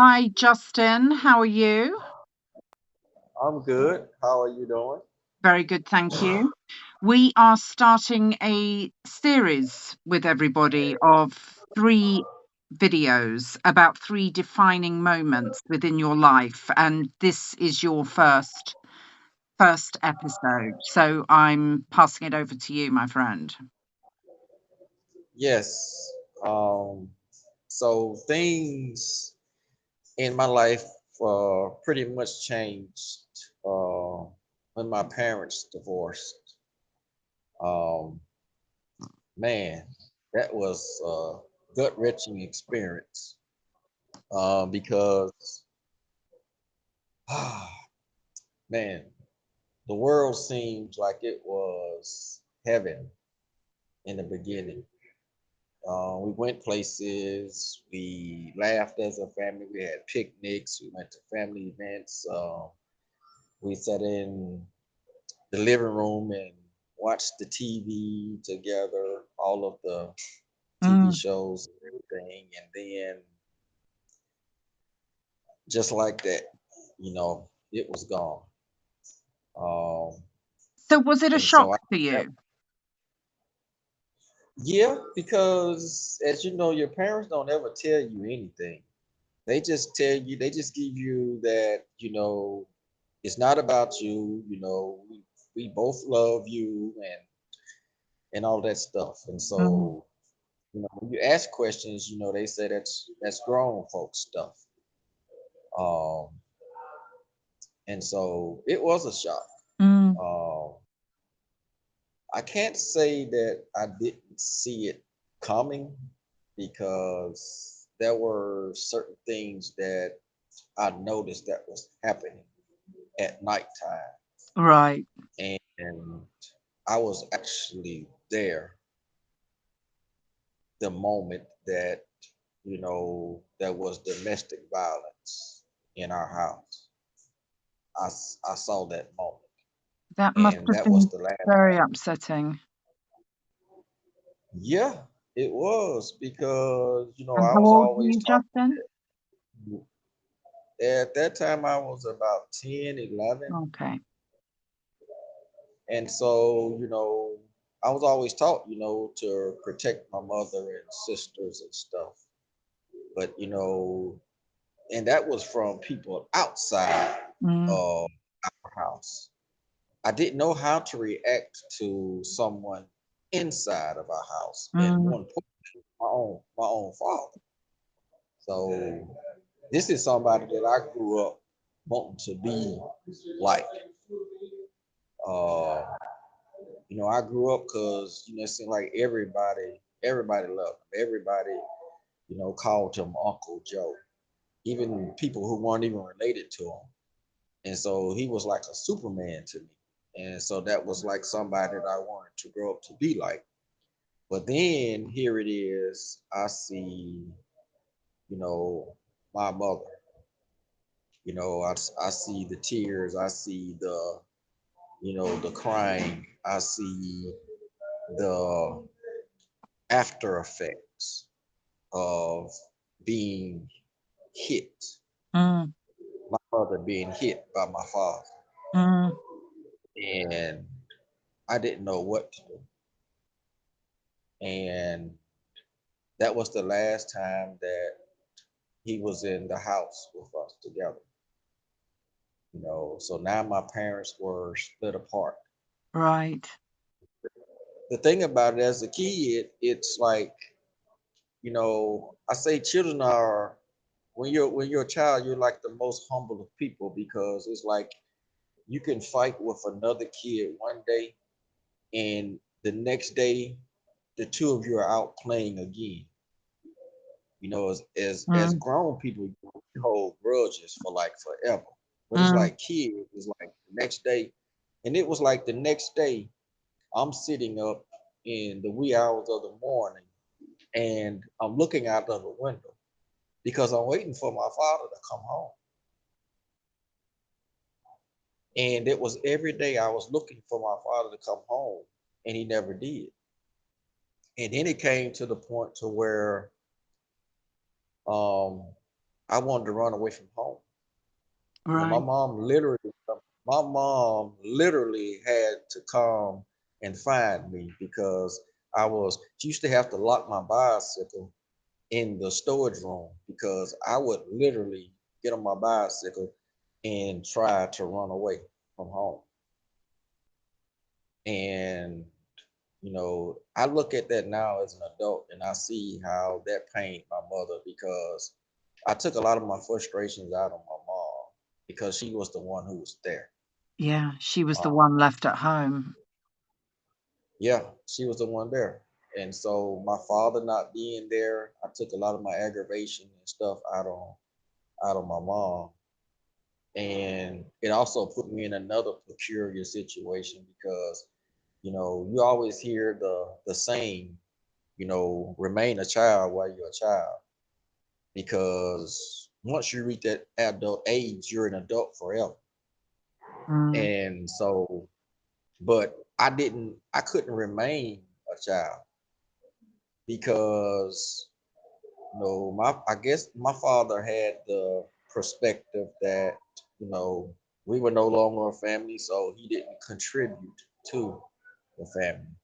Hi, Justin. How are you? I'm good. How are you doing? Very good, thank you. We are starting a series with everybody of 3 videos about 3 defining moments within your life, and this is your first episode. So I'm passing it over to you, my friend. Yes. Um, so things in my life pretty much changed uh, when my parents divorced. Um, Man, that was a gut-wrenching experience because, man, the world seemed like it was heaven in the beginning. We went places. We laughed as a family. We had picnics. We went to family events. We sat in the living room and watched the TV together, all of the TV Mm. shows and everything. And then, just like that, it was gone. Um, So was it a and so, shock to that, you? yeah, because as you know, your parents don't ever tell you anything. They just give you that, it's not about you, we both love you and all that stuff. And Mm. so, when you ask questions, they say that's grown folks stuff. Um, and so it was a shock. Mm. Um, I can't say that I didn't see it coming because there were certain things that I noticed that was happening at nighttime. Right. And I was actually there the moment that, there was domestic violence in our house. I saw that moment. That must And have that was been the last very time. upsetting. Yeah, it was because, And I how was old were always you, taught. Justin? At that time, I was about 10, 11. Okay. And so, I was always taught, to protect my mother and sisters and stuff. But, and that was from people outside Mm. of our house. I didn't know how to react to someone inside of our house, and Mm. more importantly, my own father. So this is somebody that I grew up wanting to be like. Uh, I grew up because it seemed like everybody loved him. Everybody, called him Uncle Joe, even people who weren't even related to him. And so he was like a Superman to me. And so that was like somebody that I wanted to grow up to be like. But then here it is, I see, you know, my mother. I see the tears, I see the crying, I see the after effects of being hit, Mm. my mother being hit by my father. Mm. And I didn't know what to do. And that was the last time that he was in the house with us together. So now my parents were split apart. Right. The thing about it, as a kid, it's like, I say children are, when you're a child, you're like the most humble of people because it's like you can fight with another kid one day, and the next day the two of you are out playing again. As Mm. grown people, you hold grudges for like forever. But it's Mm. like kids, it's like the next day. And it was like the next day, I'm sitting up in the wee hours of the morning and I'm looking out of the window because I'm waiting for my father to come home. And it was every day I was looking for my father to come home and he never did. And then it came to the point to where um I wanted to run away from home. You know, Right. my mom literally had to come and find me because she used to have to lock my bicycle in the storage room because I would literally get on my bicycle and try to run away from home. And, I look at that now as an adult and I see how that pained my mother because I took a lot of my frustrations out on my mom because she was the one who was there. Yeah, she was Uh, the one left at home. yeah, she was the one there. And so my father not being there, I took a lot of my aggravation and stuff out on my mom. And it also put me in another peculiar situation because, you always hear the saying, remain a child while you're a child. Because once you reach that adult age, you're an adult forever. Mm, And so, but I couldn't remain a child because I guess my father had the perspective that you know we were no longer a family, so he didn't contribute to the family,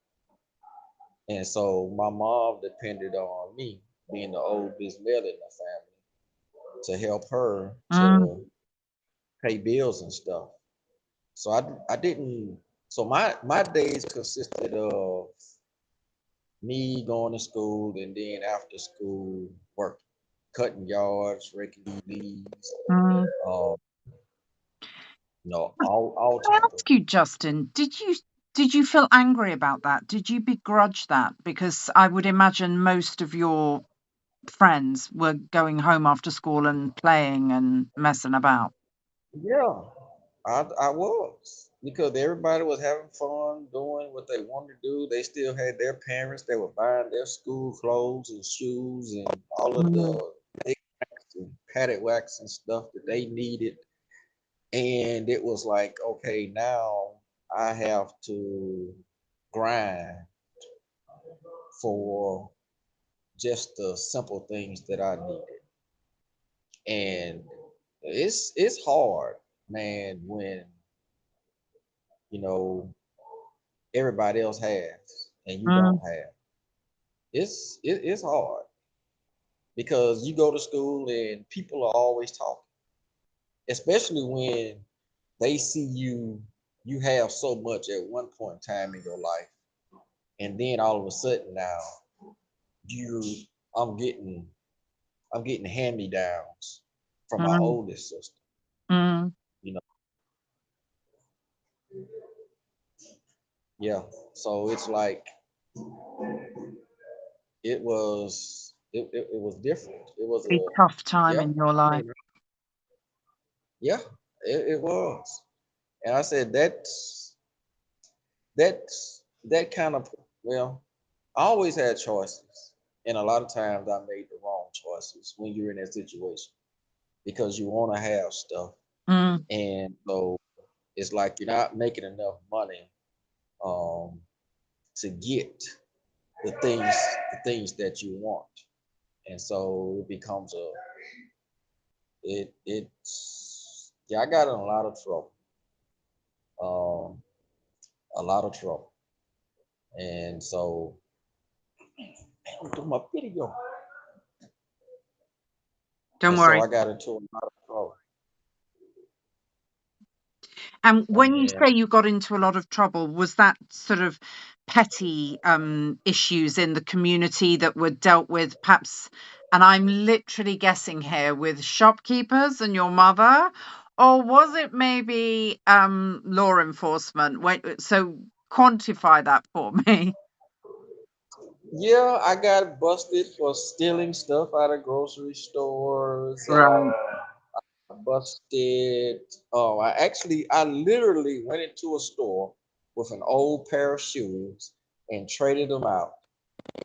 and so my mom depended on me, being the oldest male in the family, to help her mm, to pay bills and stuff. So I didn't. So my days consisted of me going to school and then after school working, cutting yards, raking leaves, mm. uh, all Can I type of. ask you, Justin, did you feel angry about that? Did you begrudge that? Because I would imagine most of your friends were going home after school and playing and messing about. Yeah, I was because everybody was having fun doing what they wanted to do. They still had their parents that were buying their school clothes and shoes and all of Mm, the knickknacks and padded wax and stuff that they needed. And it was like, okay, now I have to grind for just the simple things that I needed. And it's hard, man, when you know everybody else has and you don't mm, have. It's hard because you go to school and people are always talking, especially when they see you have so much at one point in time in your life, and then all of a sudden now you I'm getting I'm getting hand me downs from my mm, oldest sister. mm. You know, yeah. So it's like it was different. It was A a tough time yeah. in your I life. mean, yeah, it was. And I said that kind of well, I always had choices, and a lot of times I made the wrong choices when you're in that situation because you want to have stuff, Mm, and so it's like you're not making enough money um, to get the things that you want, and so it becomes it's yeah, I got in um, a lot of trouble, and so I'm doing my video, don't and so worry. I got into a lot of trouble, And when you and say you got into a lot of trouble, was that sort of petty issues in the community that were dealt with, perhaps? And I'm literally guessing here with shopkeepers and your mother, or was it maybe law enforcement? So quantify that for me. yeah, I got busted for stealing stuff out of grocery stores. Right. Busted. Oh, I literally went into a store with an old pair of shoes and traded them out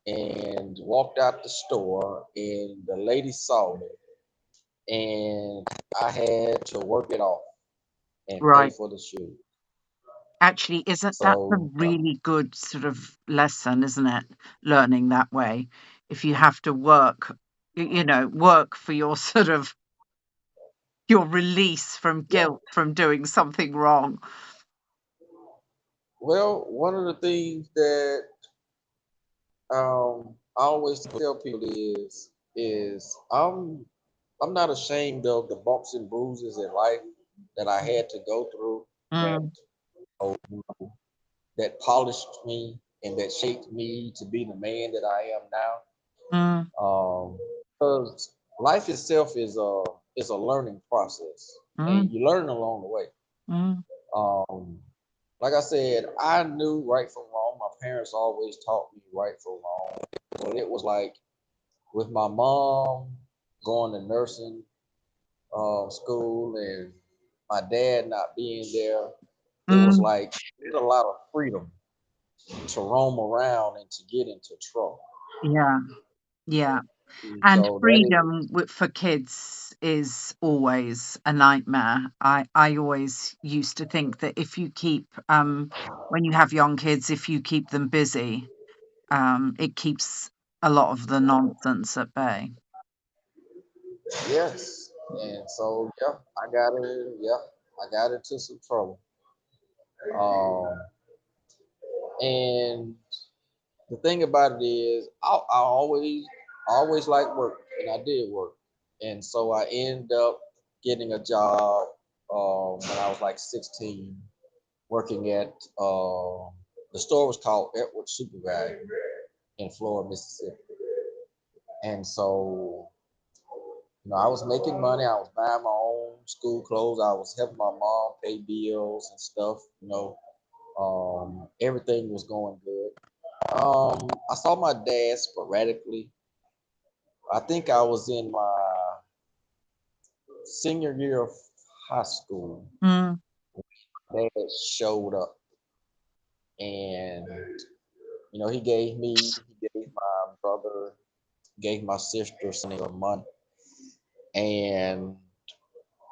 and walked out the store and the lady saw me and I had to work it off and pay Right. for the shoes. Actually, isn't that a So really good sort of lesson, isn't it? Learning that way. If you have to work, work for your sort of your release from Yeah. guilt from doing something wrong. Well, one of the things that I always tell people is I'm not ashamed of the bumps and bruises in life that I had to go through that Mm, oh, that polished me and that shaped me to be the man that I am now. mm, Because life itself is a learning process, mm, and you learn along the way. mm, Um, like I said, I knew right from wrong. My parents always taught me right from wrong. But it was like with my mom going to nursing school and my dad not being there, it was mm. like there's a lot of freedom to roam around and to get into trouble. Yeah, yeah. And And so that is freedom for kids is always a nightmare. I always used to think that if you keep, when you have young kids, if you keep them busy, it keeps a lot of the nonsense at bay. yes. And so I got into some trouble. Um, and the thing about it is I always liked work and I did work. And so I ended up getting a job when I was like 16, working at the store was called Edward Supervalue in Florida, Mississippi. And so, I was making money. I was buying my own school clothes. I was helping my mom pay bills and stuff. Everything was going good. I saw my dad sporadically. I think I was in my senior year of high school. Mm, Dad showed up, and he gave my brother, gave my sister some money, and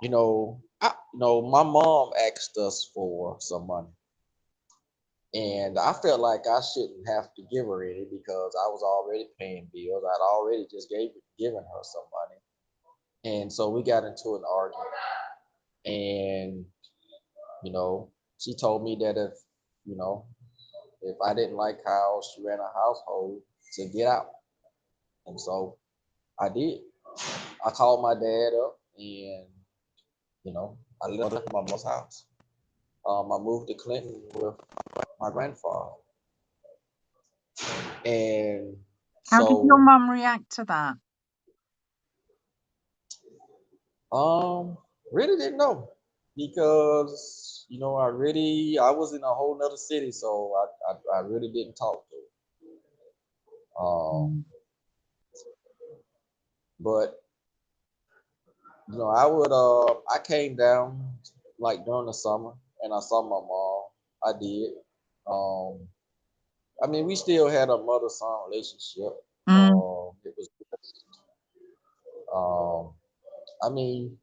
my mom asked us for some money, and I felt like I shouldn't have to give her any because I was already paying bills. I'd already just given her some money, and so we got into an argument, and you know, she told me that you know, if I didn't like how she ran her household, to get out, and so I did. I called my dad up, and I left my mom's house. I moved to Clinton with my grandfather. And how did your so, mum react to that? um, really didn't know because, I was in a whole nother city, so I really didn't talk to her. Mm, But, I came down like during the summer and I saw my mom. I did. Um, I mean, we still had a mother-son relationship. mm, It was, um, I mean,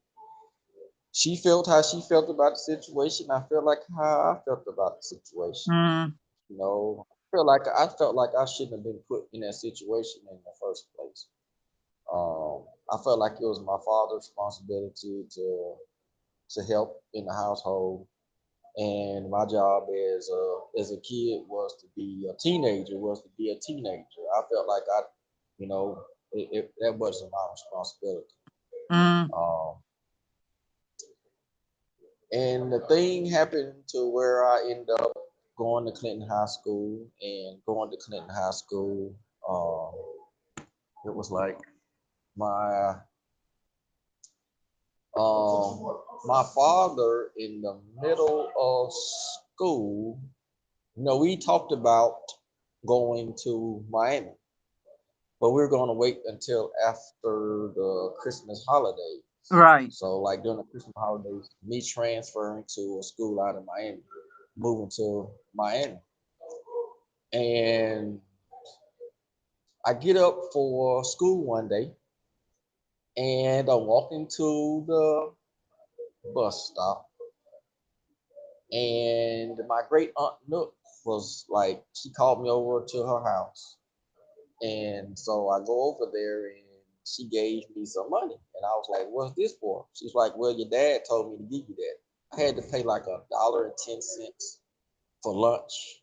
she felt how she felt about the situation. I felt like how I felt about the situation. mm, I felt like I shouldn't have been put in that situation in the first place. I felt like it was my father's responsibility to help in the household, and my job as a kid was to be a teenager. Was to be a teenager. I felt like that wasn't my responsibility. mm, Um, And the thing happened to where I ended up going to Clinton High School and going to Clinton High School. It was like my my father in the middle of school. We talked about going to Miami, but we were going to wait until after the Christmas holidays. right. So, like during the Christmas holidays, me transferring to a school out in Miami, moving to Miami. And I get up for school one day and I'm walking to the bus stop. And my great aunt Nook was like, she called me over to her house. And so I go over there and she gave me some money, and I was like, "What's this for?" She's like, "Well, your dad told me to give you that." I had to pay like $1.10 for lunch.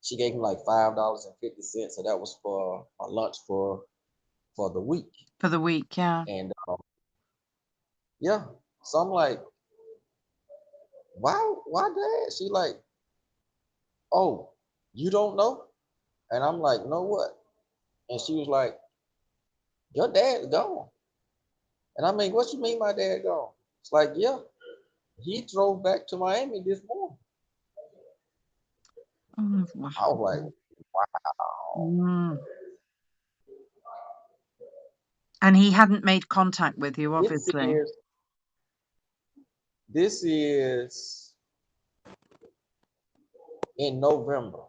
She gave me like $5.50, so that was for my lunch for the week. For the week, yeah. And yeah, so I'm like, why, dad? She like, oh, you don't know? And I'm like, know what? And she was like, your dad's gone. And I mean, what you mean my dad gone? It's like, yeah, he drove back to Miami this morning. Oh, wow. I was like, wow. Mm. And he hadn't made contact with you, This obviously. is this is in November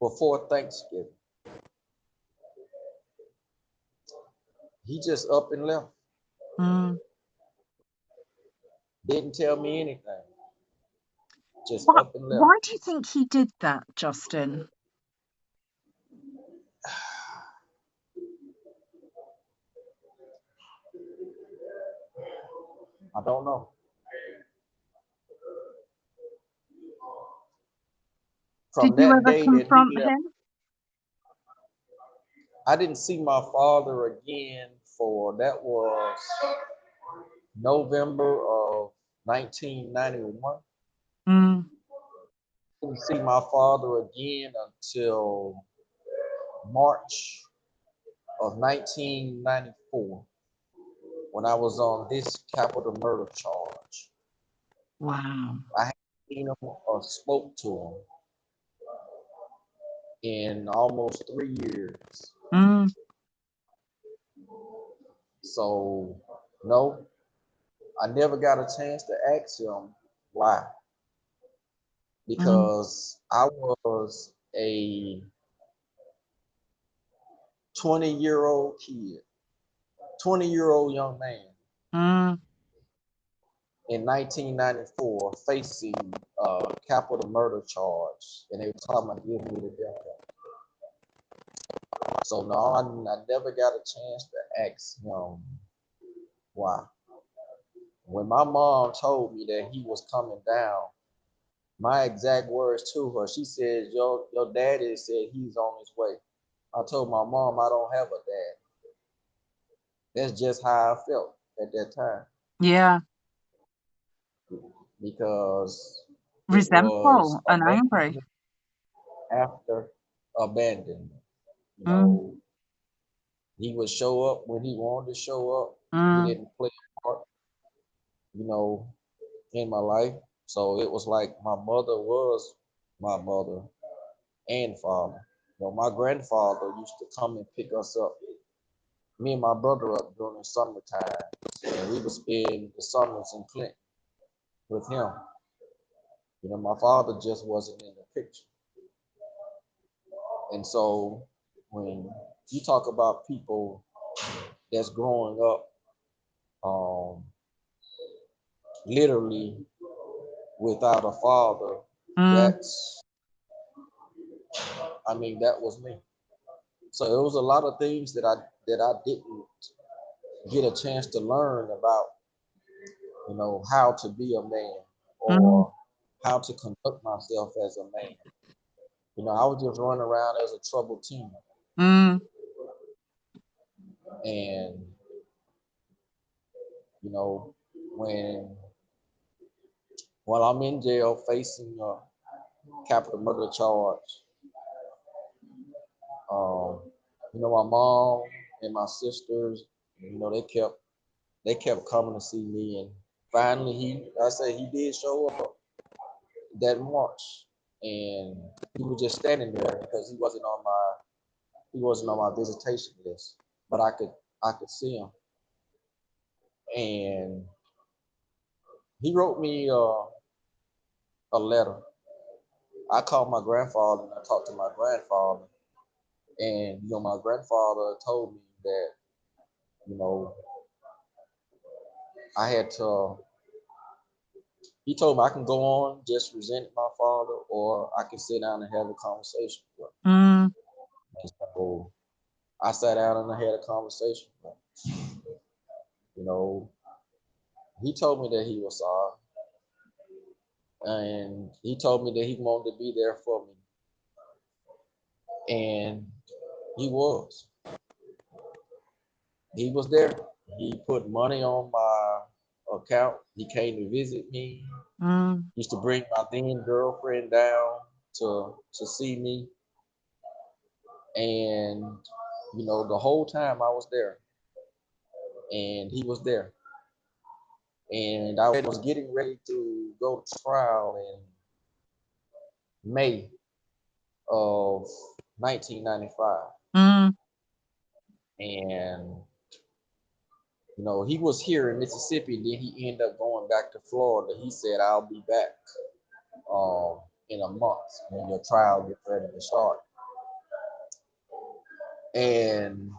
before Thanksgiving. He just up and left. Mm. Didn't tell me anything. Just Why, up and left. why do you think he did that, Justin? I don't know. Did From you that ever day that he confront left, him? I didn't see my father again for that was November of 1991. Mm. Didn't see my father again until March of 1994 when I was on this capital murder charge. Wow. I hadn't seen him or spoke to him in almost 3 years. Mm. So, no, I never got a chance to ask him why. Mm. Because I was a 20-year-old kid, 20-year-old young man Mm. in 1994 facing a capital murder charge, and they were talking about giving me the death penalty. So no, I never got a chance to ask him why. When my mom told me that he was coming down, my exact words to her, she said, your daddy said he's on his way. I told my mom I don't have a dad. That's just how I felt at that time Yeah. because it was Resentful and angry. abandonment after abandonment. You Mm. know, he would show up when he wanted to show up. He Mm. didn't play a part, you know, in my life. So it was like my mother was my mother and father. You know, my grandfather used to come and pick us up, me and my brother up during the summertime. And we would spend the summers in Clinton with him. You know, my father just wasn't in the picture. And so when you talk about people that's growing up um, literally without a father, Mm. that's, I mean, that was me. So it was a lot of things that I didn't get a chance to learn about, you know, how to be a man Mm. or how to conduct myself as a man. You know, I was just running around as a troubled teen. Mm. And, you know, when while I'm in jail facing a capital murder charge, um, you know, my mom and my sisters, you know, they kept coming to see me, and finally I say he did show up that March, and he was just standing there because he wasn't on my visitation list, but I could see him, and he wrote me a letter. I called my grandfather and I talked to my grandfather, and you know, my grandfather told me that, you know, I had to. He told me I can go on just resenting my father, or I can sit down and have a conversation with him. Mm. And so I sat down and I had a conversation. You know, he told me that he was sorry, and he told me that he wanted to be there for me, and he was. He was there. He put money on my account. He came to visit me. Mm, He used to bring my then girlfriend down to see me, and the whole time I was there, and he was there, and I was getting ready to go to trial in May of 1995, mm. and he was here in Mississippi. Then he ended up going back to Florida. He said, "I'll be back in a month when your trial gets ready to start." And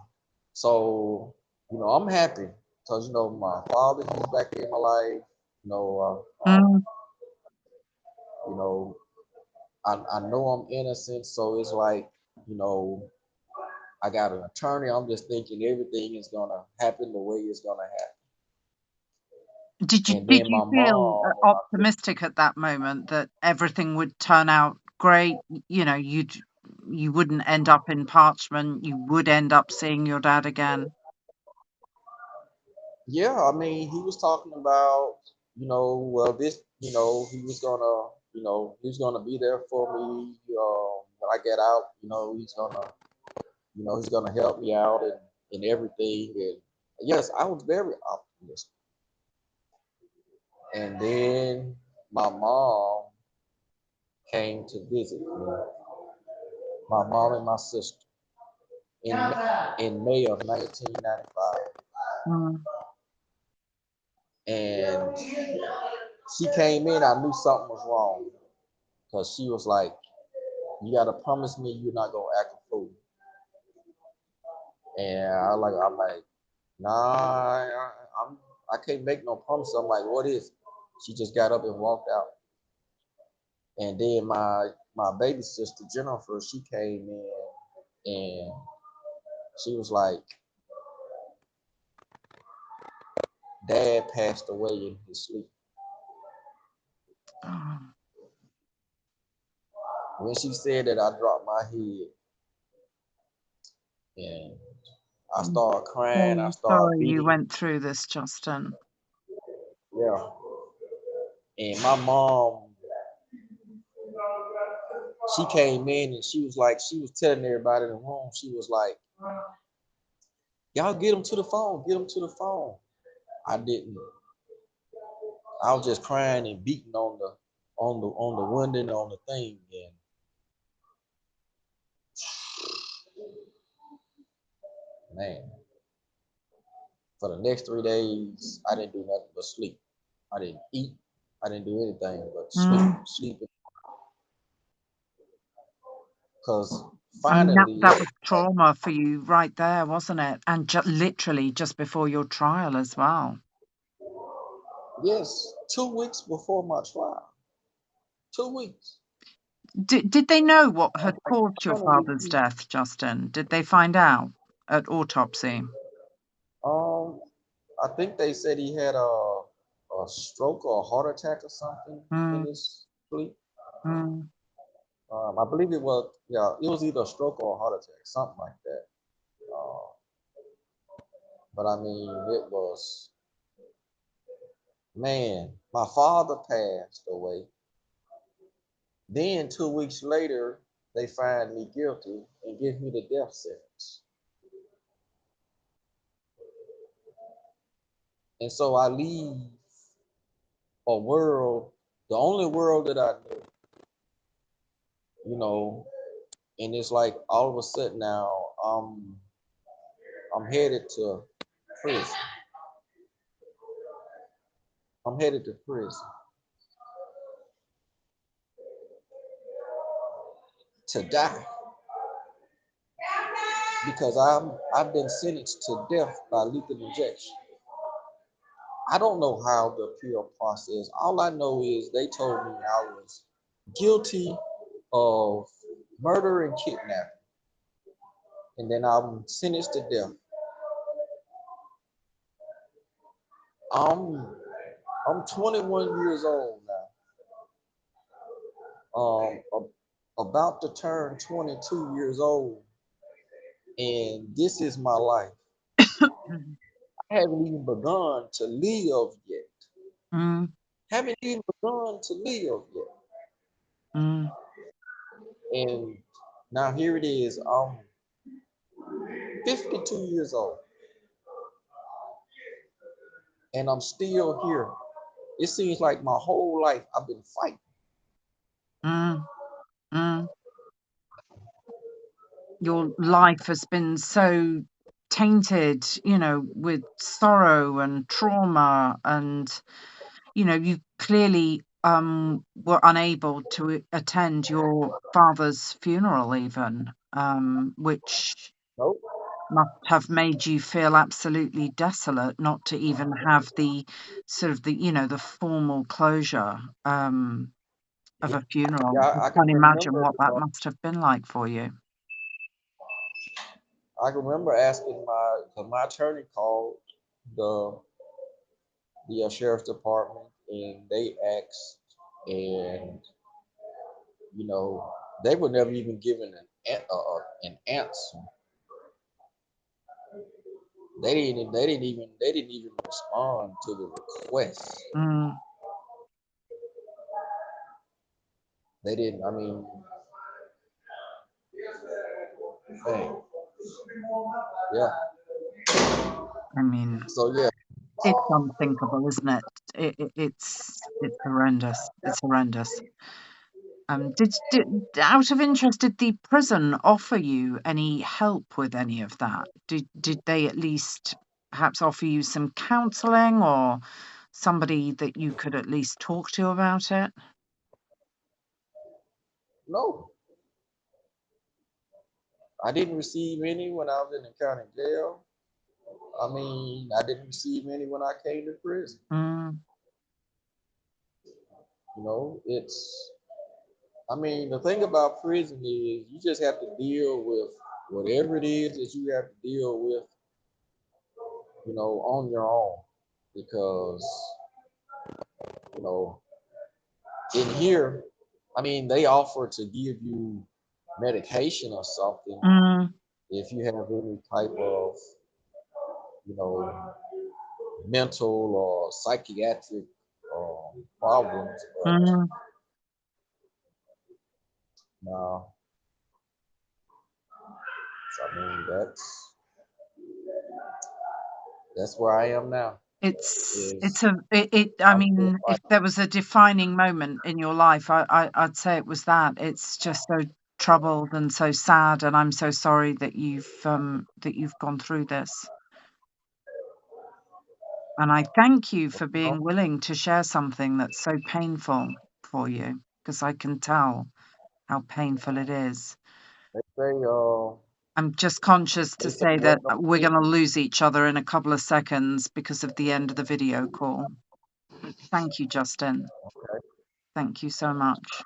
so, I'm happy because my father is back in my life. You know, Mm. you know, I know I'm innocent, so it's like, you know, I got an attorney. I'm just thinking everything is gonna happen the way it's gonna happen. Did you And did then you my feel mom and my sister, optimistic at that moment that everything would turn out great? You wouldn't end up in parchment. You would end up seeing your dad again. yeah, I mean, he was talking about, well, this, he was gonna be there for me when I get out. He's gonna help me out and everything. And yes, I was very optimistic. And then my mom came to visit me, my mom and my sister, in in May of 1995, Mm. and she came in. I knew something was wrong because she was like, "You gotta promise me you're not gonna act a fool." And I'm like, "Nah, I can't make no promise." I'm like, "What is it?" She just got up and walked out. And then my baby sister Jennifer, she came in and she was like, "Dad passed away in his sleep." Oh. When she said that, I dropped my head and I I'm started crying. I so started sorry you beating. went through this, Justin. Yeah. And my mom, she came in and she was like, she was telling everybody in the room, she was like, "Y'all get him to the phone, get him to the phone." I didn't. I was just crying and beating on the window and on the thing. And man, for the next 3 days, I didn't do nothing but sleep. I didn't eat. I didn't do anything but sleep, Mm. sleep. Because I mean, finally, that was trauma for you right there, wasn't it? And literally just before your trial as well. yes, 2 weeks before my trial, 2 weeks. Did they know what I'm had like, caused your finally, father's death, Justin? Did they find out at autopsy? um, I think they said he had a stroke or a heart attack or something in Mm, his sleep. mm. I believe it was, yeah, it was either a stroke or a heart attack, something like that. Uh, but I mean, it was, man, my father passed away. Then 2 weeks later, they find me guilty and give me the death sentence. And so I leave a world, the only world that I knew, you know, and it's like all of a sudden now I'm headed to prison. I'm headed to prison to die because I've been sentenced to death by lethal injection. I don't know how the appeal process. All I know is they told me I was guilty of murder and kidnapping. and then I'm sentenced to death. I'm I'm 21 years old now. About to turn 22 years old, and this is my life. Mm, I haven't even begun to live yet. mm, Haven't even begun to live yet. mm, And now here it is. I'm 52 years old, and I'm still here. It seems like my whole life I've been fighting. mm, mm. Your life has been so tainted, with sorrow and trauma, and you clearly were unable to attend your father's funeral even, which Nope. must have made you feel absolutely desolate not to even have the sort of the formal closure of Yeah, a funeral. yeah, I I can can't imagine remember. what that must have been like for you. I can remember asking my attorney called the sheriff's department, and they asked, and you know they were never even given an answer. They didn't even respond to the request. Mm, They didn't. I mean, hey, yeah. I mean, So yeah, it's unthinkable, isn't it? It's horrendous. It's horrendous. Did out of interest, did the prison offer you any help with any of that? Did they at least perhaps offer you some counselling or somebody that you could at least talk to about it? no, I didn't receive any when I was in the county jail. I mean, I didn't receive any when I came to prison. Mm, It's. I mean, the thing about prison is you just have to deal with whatever it is that you have to deal with, on your own. Because, you know, in here, I mean, they offer to give you medication or something mm, if you have any type of, you know, mental or psychiatric problems. But mm. no, I mean, that's where I am now. It's Is I I'm still mean, if fighting. there was a defining moment in your life, I'd say it was that. It's just so troubled and so sad, and I'm so sorry that you've gone through this. And I thank you for You know, being willing to share something that's so painful for you, because I can tell how painful it is. they say I'm just conscious to say that what no we're king. going to lose each other in a couple of seconds because of the end of the video call. Thank you, Justin. Okay. Thank you so much.